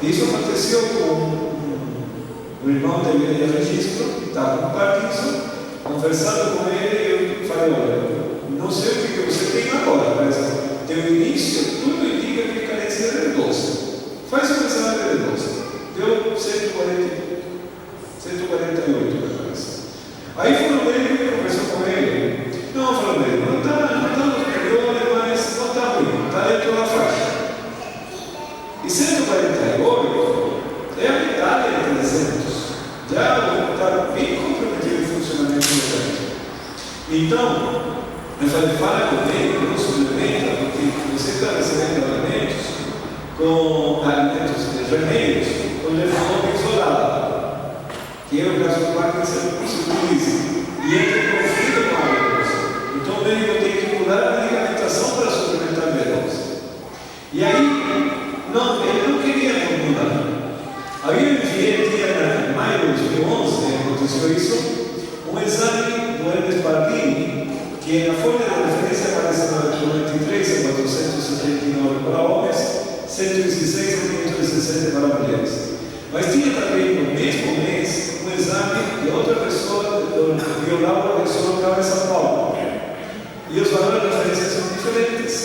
Isso aconteceu com um irmão de registro, que estava com Parkinson, conversando com ele, eu falei, olha, não sei o que você tem agora, mas teu início, tudo indica que carência de B12. Faz um exame de B12. Deu 148 na cabeça. Aí foi o médico que conversou com ele. Não, falou médico, não está nos melhores, mas não está ruim, está dentro da faixa. E 148 é a metade de 300. Já está bem comprometido o funcionamento do médico. Então, eu falei, fala com ele, não suplementa, porque você está recebendo alimentos com alimentos vermelhos, com levômetro isolado, que é o caso do Parkinson que se utiliza, e entra em conflito com a B12. Então o médico tem que mudar a medicamentação para suplementar a B12. E aí, não, ele não queria mudar. Aí eu enviei, em maio de 2011, aconteceu isso, um exame do Hermes Barbini, que na folha de referência aparece no 93 a 479 para homens, 116 a 560 para mulheres. Mas tinha também no mesmo mês um exame de outra pessoa, do Biolau, que só locava em São Paulo. E os valores de referência são diferentes.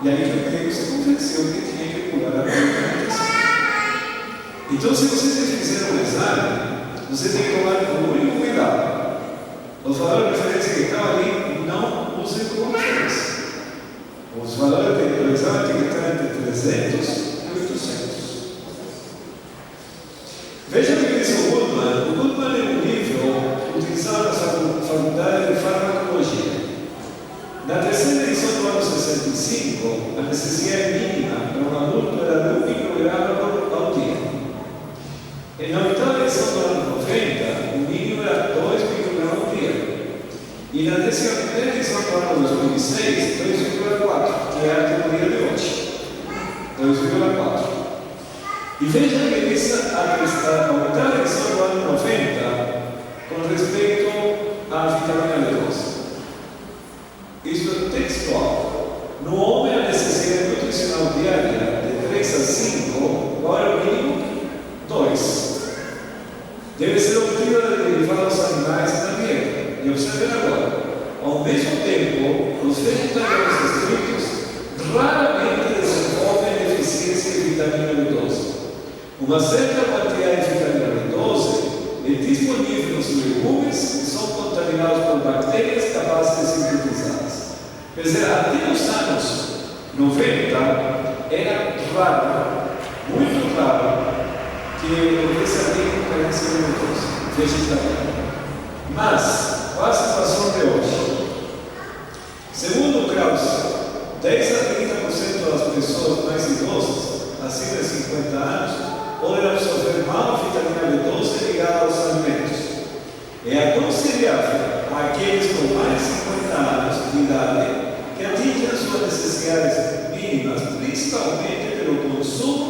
E aí o médico se convenceu que tinha que pular a medicamentação. Então, se vocês fizerem um exame, você tem que tomar com muito cuidado. Os valores de referência que estão ali, não usem como referência. Os valores do exame têm que estar entre 300 e 800. Veja o que diz o Goodman. O Goodman é um livro utilizado na faculdade de farmacologia. Na terceira edição do ano 65, a necessidade mínima para um adulto era 1 micrograma ao dia. Na oitava edição do ano 90, o mínimo era 2 microgramas ao dia. E na 11ª edição do ano 2006, 2,4, que é a categoria de hoje. 2,4. E veja que diz a oitava edição do ano 90 com respeito à vitamina B12. Isso é textual. No homem, a necessidade nutricional diária de 3 a 5, agora é o mínimo 2. Deve ser obtida de derivados animais na dieta. E observem agora, ao mesmo tempo, os vegetarianos estritos raramente desenvolvem deficiência de vitamina B12. Uma certa quantidade de vitamina B12 é disponível nos legumes que são contaminados por bactérias capazes de sintetizá-las. Quer dizer, até nos anos 90 era raro, muito raro, que houvesse alguém com carência de B12 vegetariano. Mas, qual a situação de hoje? Segundo o Krauss, 10 a 30% das pessoas mais idosas, acima de 50 anos, podem absorver mal a vitamina B12 ligada aos alimentos. É aconselhável àqueles com mais de 50 anos de idade que atingem as suas necessidades mínimas, principalmente pelo consumo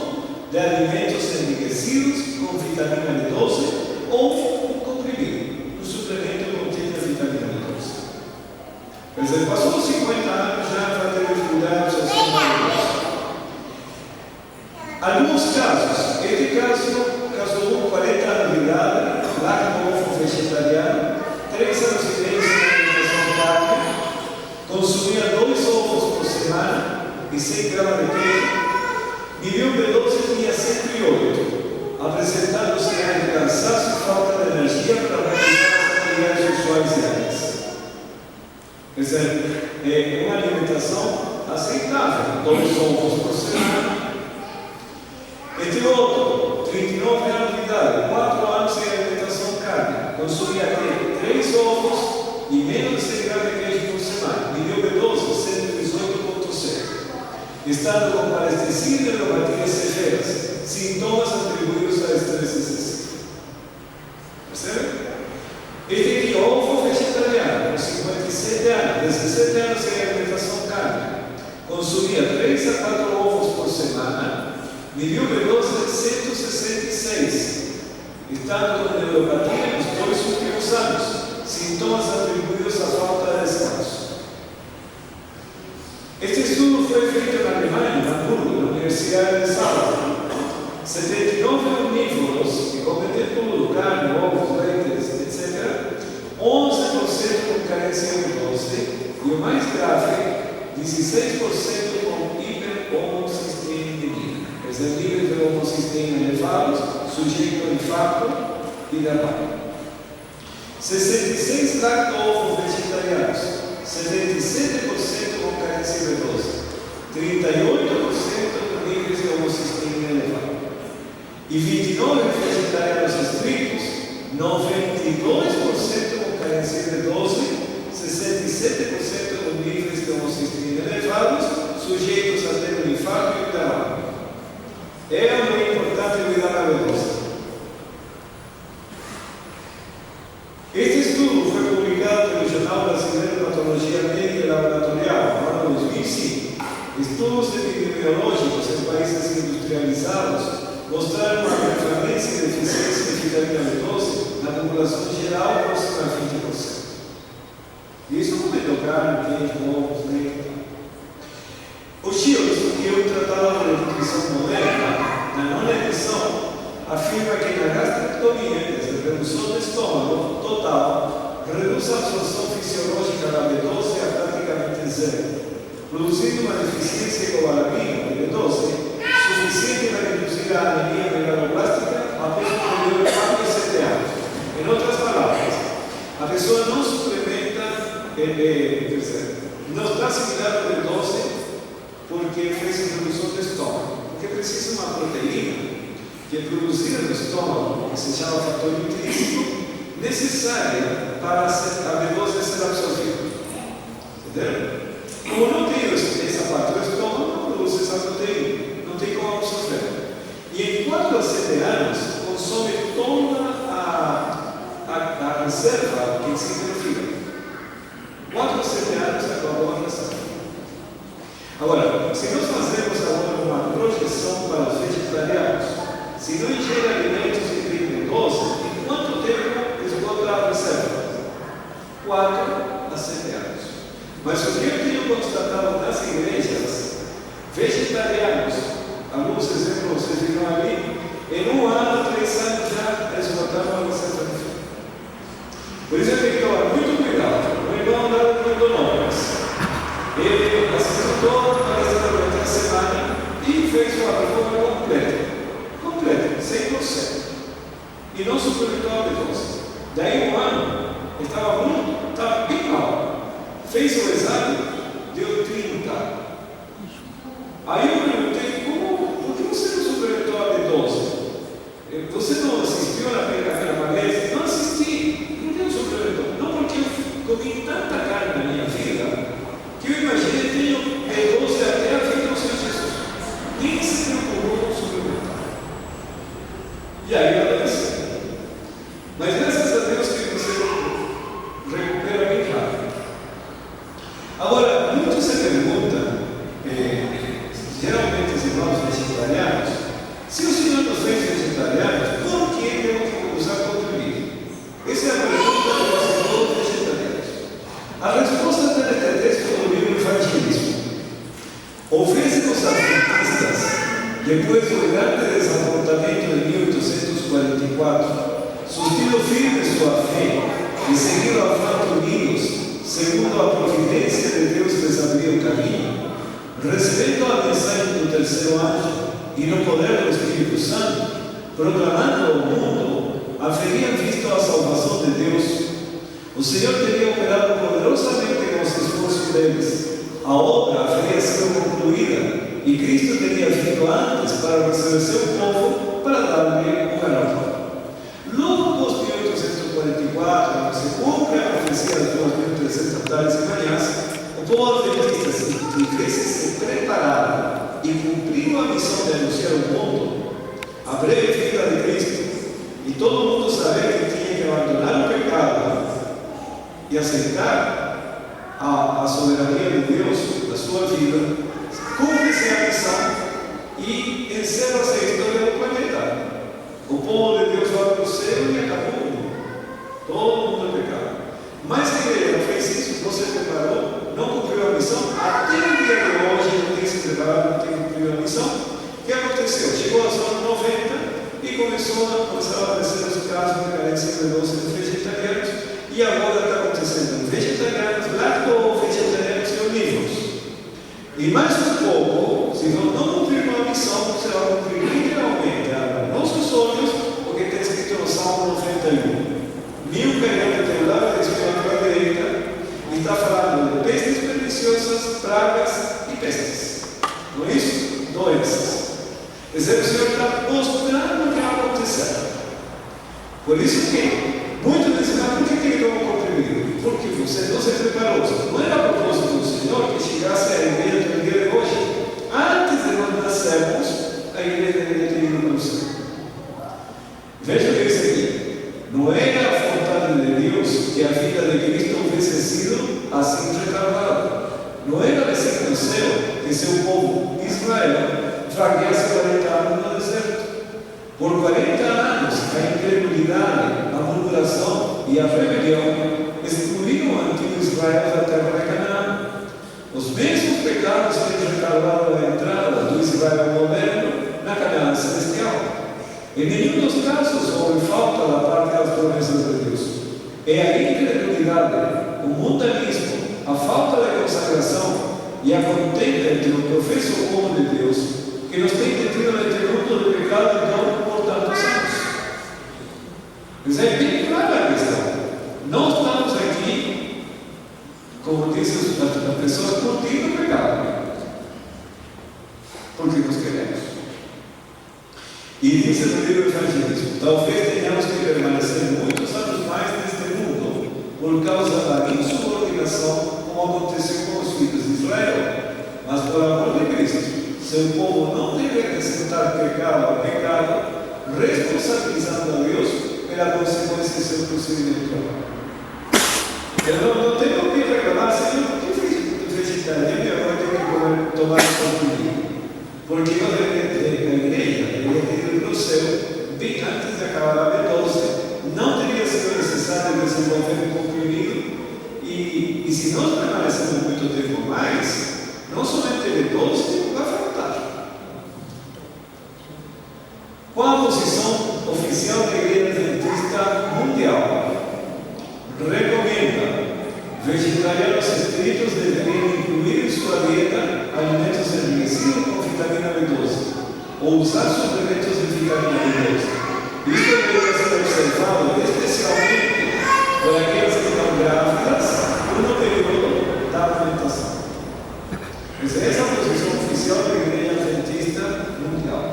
de alimentos enriquecidos com vitamina B12 ou um comprimido. O suplemento contém a vitamina B12. Quer dizer, passou os 50 anos, já vai ter que cuidar dos seus alimentos. Alguns casos, este caso 1, 40 anos de idade, lacto-ovo vegetariano, 3 anos e meio sem alimentação carne, consumia 2 ovos por semana e 100 gramas de queijo, mediu B12 tinha 108, apresentando sinais de cansaço e falta de energia para realizar as atividades sexuais diárias. Quer dizer, é uma alimentação aceitável, 2 ovos por semana. Este outro, 39 anos de idade, 4 anos sem alimentação carne, consumia até 3 ovos e menos de 100 gramas de queijo por semana, mediu B12 118,7, estado com parestesia e neuropatias severas, sintomas atribuídos a estresse excessivo. Percebe? Este aqui, ovo vegetariano, com 57 anos, 17 anos sem alimentação carne, consumia 3 a 4 ovos por semana, mediu B12 166, estado com neuropatia nos 2 últimos anos, sintomas atribuídos à falta de descanso. Este estudo foi feito na Alemanha, em Hamburgo, na Universidade cereais de sábado. 79 omnívoros, que comem tudo, carne, ovos, leites, etc. 11% com carência de B12. E o mais grave, 16% com hiperhomocisteína. Quer dizer, níveis de homocisteína elevados, sujeito ao infarto e da barriga. 66 lacto-ovo-vegetarianos, 77% com carência de B12, 38% com níveis de homocisteína elevados. E 29 vegetarianos estritos, 92% com carência de B12, 67% com níveis de homocisteína elevados, sujeitos a ter um infarto e um derrame. É muito importante cuidar da B12. Este estudo foi publicado pelo Jornal Brasileiro de Patologia Médica e Laboratorial no ano 2005. Estudos epidemiológicos em países industrializados mostraram uma prevalência de deficiência de vitamina B12 na população geral próxima a 20%. Isso não é tocar no queijo, ovos, leite. O Shields, que é o Tratado de Nutrição Moderna, na nona edição, afirma que na gastrectomia, quer dizer, redução do estômago total, reduz a absorção fisiológica da B12 a praticamente zero, produzindo uma deficiência covalamina de B12 suficiente para reduzir a anemia megaloblástica após um período de 4 a 7 anos. Em outras palavras, a pessoa não suplementa, não está assimilando B12 porque fez redução do estômago, porque precisa de uma proteína que é produzida no estômago, que se chama fator intrínseco, necessária para a B12 ser absorvida. Entendeu? Como não tem essa parte do estômago, não produz essa proteína, não tem como absorver. E em 4 a 7 anos, consome toda a reserva que existe no fígado. 4 a 7 anos acabou a reserva. Agora, se nós fazemos agora uma projeção para os vegetarianos, se não ingerem alimentos que têm B12, em quanto tempo esgota a reserva? 4 a 7 anos. Mas o que eu tenho constatado nas igrejas, vegetarianos, alguns exemplos vocês viram ali, em 1 ano, 3 anos já esgotaram a reserva de fígado. Por isso eu tenho que tomar muito cuidado. O irmão da Rondonópolis, ele assistiu toda a palestra durante a semana e fez uma reforma completa, 100%. E não suplementou a B12. Daí 1 ano, ele estava bem mal. Fez o exame, deu 30. Aí eu perguntei, por que você não suplementou a B12? Você não assistiu naquela palestra? Não assisti. Por que não suplementou? Não, porque eu comi tanta carne na minha vida que eu imaginei que tenho B12 até a vida do Senhor Jesus. Nem se preocupou com suplementar. E aí eu adoreci. Mas graças a Deus que você recupera bem rápido. Agora, muito se pergunta, geralmente os irmãos vegetarianos, se o Senhor nos fez vegetarianos, por que temos que usar contribuir? Essa é a pergunta de nós todos vegetarianos. A resposta está nesse texto do livro Evangelismo. Ouvisse os adventistas, depois do grande desapontamento de 1844, sustindo firme sua fé e seguiram a frente unidos, segundo a providência de Deus lhes abriu o caminho, recebendo a mensagem do terceiro anjo e no poder do Espírito Santo, proclamando ao mundo, haveriam visto a salvação de Deus. O Senhor teria operado poderosamente com os esforços deles. A obra haveria sido concluída e Cristo teria vindo antes para receber seu povo para dar-lhe um galardão. Logo após 1844, quando se cumpre a profecia das 2.300 tardes e manhãs, o povo adventista se tivesse se preparado e cumprido a missão de anunciar ao mundo a breve vinda de Cristo, e todo mundo saber que tinha que abandonar o pecado e aceitar a soberania de Deus na sua vida, cumpre-se a missão e encerra-se a história do planeta. O povo de Deus vai para o céu e acabou o mundo. Todo mundo é pecado. Mas a igreja não fez isso, não se preparou, não cumpriu a missão. Até o dia de hoje não tem se preparado, não tem cumprido a missão. começaram a aparecer os casos de carência de doce de vegetarianos, e agora está acontecendo vegetarianos, lacto-vegetarianos e onívoros. E mais um pouco, se não cumprir uma missão, você vai cumprir literalmente a nossos olhos, porque está escrito no Salmo 91. 1000 cairão do teu lado e 10 à tua direita, e está falando de pestes perniciosas, pragas e pestes. Não é isso? Doenças. Quer dizer, o Senhor está mostrando o que vai acontecer. Por isso que muitos dizem, por que tem que tomar um comprimido? Porque você não se preparou. Não era a propósito do Senhor que chegasse à igreja do dia de hoje. Antes de nós nascermos, a igreja deveria ter ido para o céu. Veja o que diz aqui. Não era a vontade de Deus que a vida de Cristo houvesse sido assim retardada. Não era descer do céu que seu povo Israel fraqueasse 40 anos no deserto. Por 40 anos, a incredulidade, a murmuração e a rebelião excluíram o antigo Israel da terra de Canaã. Os mesmos pecados que retardaram a entrada do Israel moderno na Canaã celestial. Em nenhum dos casos houve falta da parte das promessas de Deus. É a incredulidade, o mundanismo, a falta de consagração e a contenda entre o professo povo de Deus que nos tem detido neste mundo do pecado por tantos anos. Mas é bem clara a questão. Não estamos aqui, como dizem as pessoas, curtindo o pecado, porque nos queremos. E diz no livro do Evangelismo, talvez tenhamos que permanecer muitos anos mais neste mundo, por causa da insubordinação, como aconteceu com os filhos de Israel. Mas por amor de Cristo, seu povo não deve acrescentar pecado ao pecado, responsabilizando a Deus pela consequência de seu procedimento. Eu não tenho o que reclamar, Senhor, por que fiz vegetariano e agora tenho que tomar comprimido? Porque eu deveria ter a igreja, deveria ter ido para o céu, bem antes de acabar a B12, não teria sido necessário desenvolver um comprimido, e se nós permanecermos muito tempo mais, não somente B12, vai faltar. Qual a posição oficial da Igreja Adventista Mundial? Recomenda: vegetarianos estritos deveriam incluir em sua dieta alimentos enriquecidos com vitamina B12 ou usar suplementos de vitamina B12. Isso deveria ser observado especialmente por aquelas que estão grávidas no período da alimentação. Mas essa é a posição oficial da Igreja Adventista Mundial.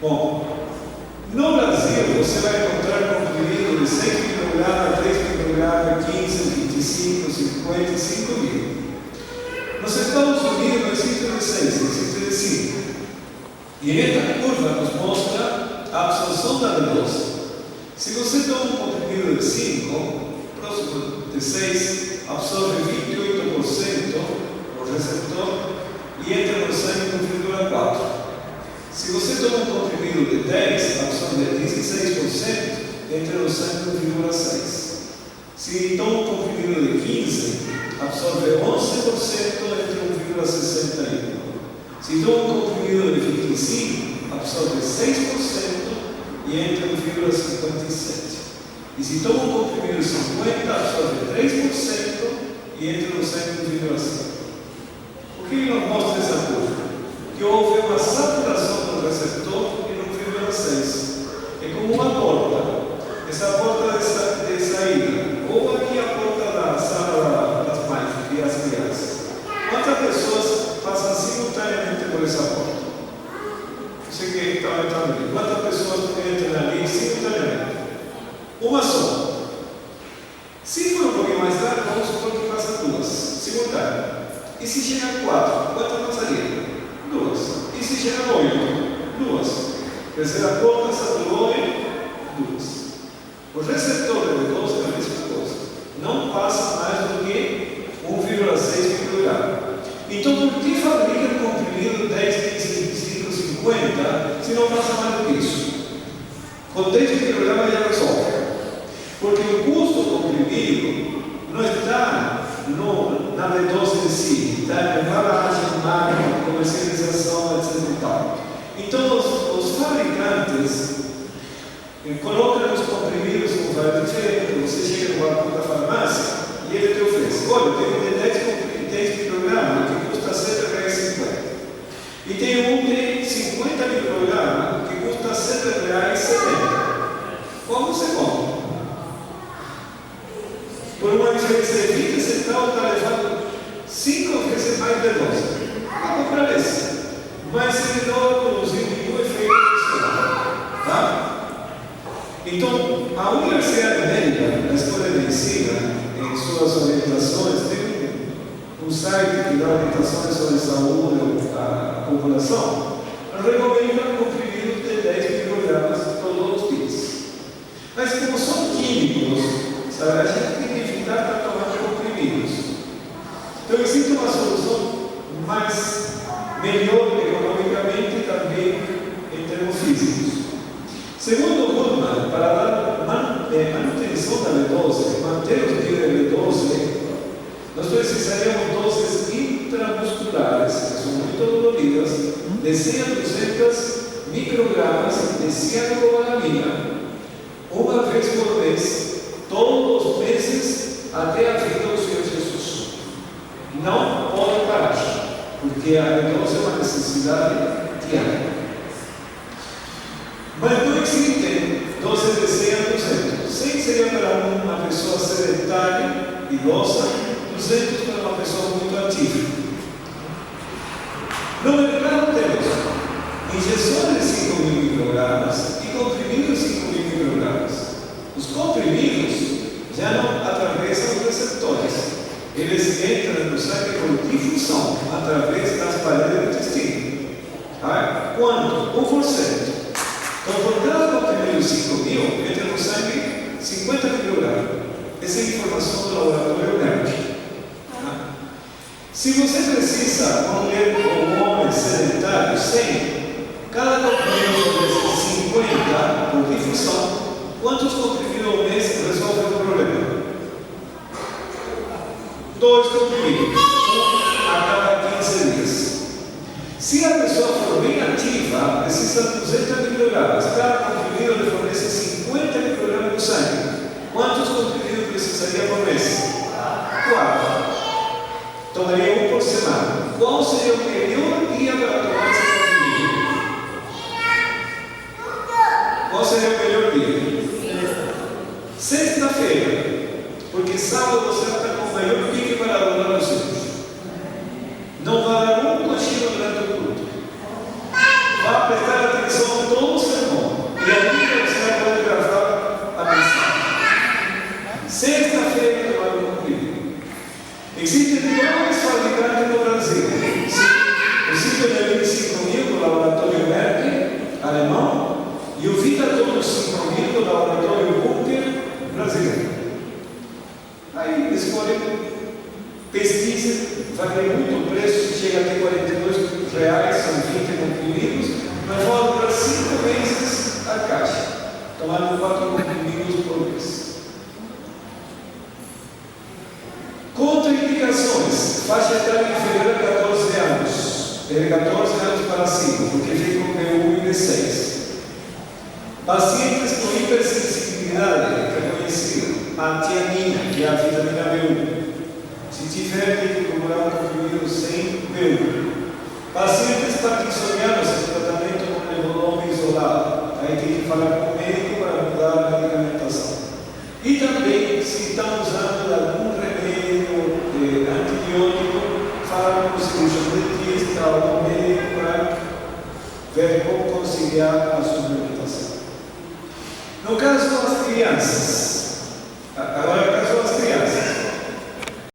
Bom, no Brasil você vai encontrar comprimido de 100 mg, 3 mg, 15, 25, 50 e 5 mil. Nos Estados Unidos existe de 6, existe de 5. E esta curva nos mostra a absorção da B12. Se você toma um comprimido de 5, próximo de 6, absorve 28% no receptor e entra no sangue 1,4%. Se você toma um comprimido de 10, absorve 16%, entra no sangue 1,6%. Se toma um comprimido de 15, absorve 11%, entra 1,61%. Se toma um comprimido de 25, absorve 6% e entra 1,57%. E se toma um comprimido de 50, absorve 3% e entra no sangue 1,5%. O que nos mostra essa curva? Que houve uma saturação do receptor em 1,6. É como uma porta. Essa porta de saída, ou aqui a porta da sala das mães e as crianças. Quantas pessoas passam simultaneamente por essa porta? Você que está entrando ali. Quantas pessoas entram ali simultaneamente? Uma só. Se for um pouquinho mais tarde, vamos supor que passam duas simultâneas. E se chegar 4, quantas passariam? 2. E se chegar 8? 2. Quer dizer, a porta saturou em 2. O receptor de B12 é a mesma coisa. Não passa mais do que 1,6 micrograma. Então, por que fabrica um comprimido 10, 15, 25, 50 se não passa mais do que isso? Com 10 microgramas já resolve. Porque o custo do comprimido não está na B12 em si, está na embalagem, marca, comercialização, etc. Então, os fabricantes coloca os comprimidos com valor diferente. Você chega no balcão da farmácia e ele te oferece: olha, tem 10 microgramas que custa R$7,50. E tem um de 50 microgramas que custa R$7,70. Qual você compra? Por uma diferença de 20 centavos, está levando 5 vezes mais de nós. Vai comprar esse. Mas ele não vai produzir nenhum efeito adicional. Tá? Então, a Universidade Médica, a Escola de Medicina, em suas orientações, tem um site que dá orientações sobre saúde à população, recomenda comprimidos de 10 microgramas todos os dias. Mas como são químicos, sabe, a gente tem que evitar estar tomando comprimidos. Então existe uma solução melhor economicamente e também em termos físicos. Segundo Goodman, para dar manutenção da B12, manter os níveis de B12, nós precisaríamos doses intramusculares, que são muito doloridas, de 100 a 200 microgramas de cianocobalamina, uma vez por mês, todos os meses, até a vida do Senhor Jesus. Não pode parar, porque a B12 é uma necessidade diária. Mas não existem doses de 100 a 200. 100 seria para uma pessoa sedentária, idosa, 200 para uma pessoa muito ativa. No mercado temos injeções de 5.000 microgramas e comprimidos de 5.000 microgramas. Os comprimidos já não atravessam os receptores. Eles entram no sangue por difusão, através das paredes do intestino. Tá? Quanto? 1%. Então, por cada comprimido de 5.000, entra no sangue 50 microgramas. Essa é a informação do laboratório médico. Se você precisa, uma mulher ou um homem sedentário, 100, cada comprimido desses 50 por difusão, quantos comprimidos ao mês resolvem o problema? 2 comprimidos, a cada 15 dias. Se a pessoa for bem ativa, precisa de 200 microgramas. Cada comprimido lhe fornece 50 microgramas no sangue. Quantos comprimidos precisaria por mês? 4. Tomaria 1 por semana. Qual seria o melhor dia para tomar esse comprimido? Qual seria o melhor dia? Sexta-feira. Porque sábado você está com o melhor pique para adorar os Senhor. Não vai dar um cochilo durante o culto. Vá prestar atenção a todo o sermão. E ainda você vai poder gravar a mensagem. Sexta-feira tomar um comprimido. Existem 2 fabricantes no Brasil. O Ciclo 25.000 do laboratório Merck, alemão, e o Vitadon 5.000 do laboratório Bunker, brasileiro. Aí escolhem, pesquisa, varia muito o preço, chega até R$42, são 20 comprimidos, mas vão durar 5 meses a caixa, tomando 4 comprimidos por mês. Contraindicações: faixa etária inferior a 14 anos, de 14 anos para cima, porque vem com B1 e B6. Pacientes com hipersensibilidade, reconhecida, antiamina, que é a vitamina B1. Se tiver, tem que procurar um comprimido sem B1. Pacientes parkinsonianos em tratamento com levodopa isolado, aí tem que falar com o médico para mudar a medicamentação. E também, se estão usando algum remédio antibiótico, falar com o cirurgião dentista ou com o médico para ver como conciliar a suplementação. No caso das crianças,